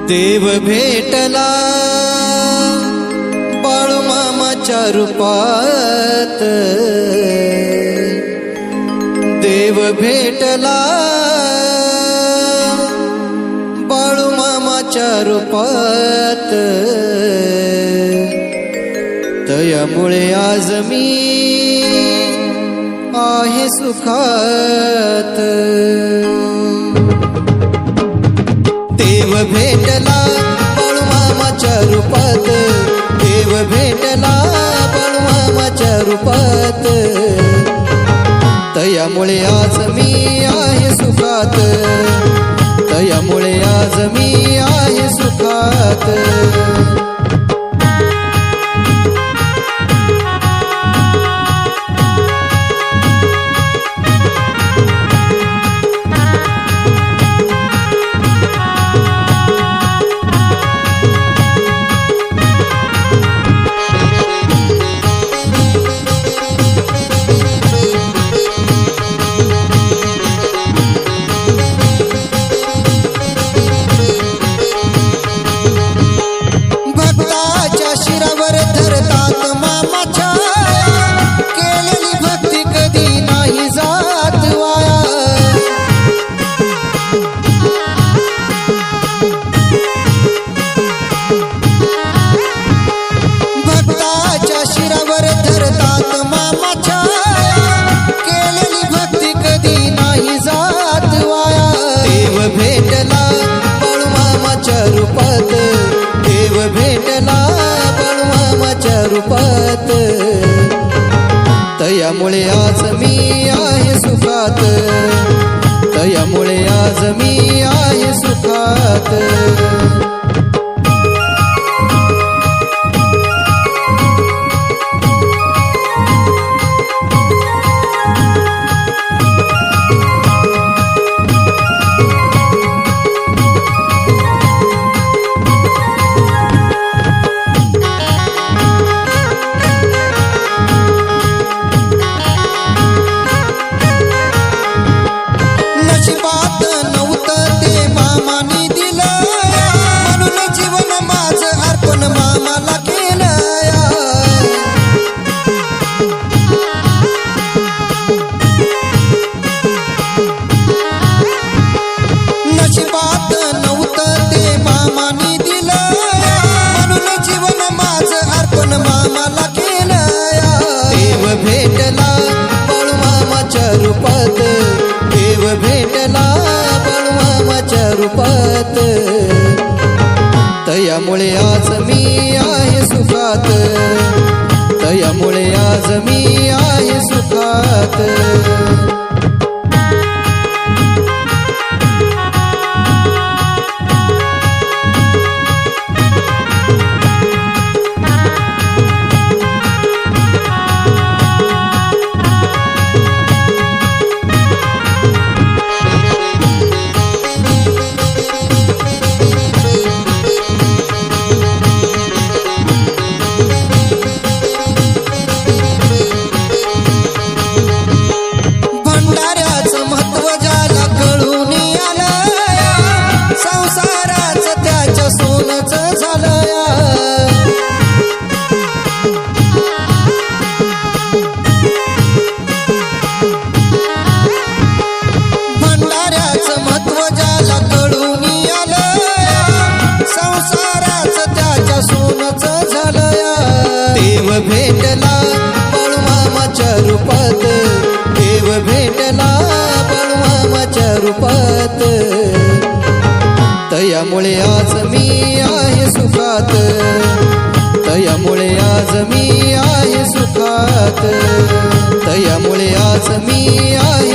देव भेटला बाळूमामाच्या रूपात, देव भेटला बाळूमामाच्या रूपात, तयामुळे आज मी आहे सुखात। देव भेटला बाळूमामाच्या रूपात, देव भेटला बाळूमामाच्या रूपात, तयामुळे आज मी आहे सुखात, तयामुळे आज मी आहे सुखात। देव भेटला बाळूमामाच्या रूपात, तयामुळे आज मी आहे सुखात, तयामुळे आज मी आहे सुखात। देव भेटला बाळूमामाच्या रूपात, तयामुळे आज मी आहे सुखात, तयामुळे आज मी आहे सुखात। देव भेटला बाळूमामाच्या रूपात, देव भेटला बाळूमामाच्या रूपात, तयामुळे आज मी आहे सुखात, तयामुळे आज मी आहे सुखात, तयामुळे आज मी आहे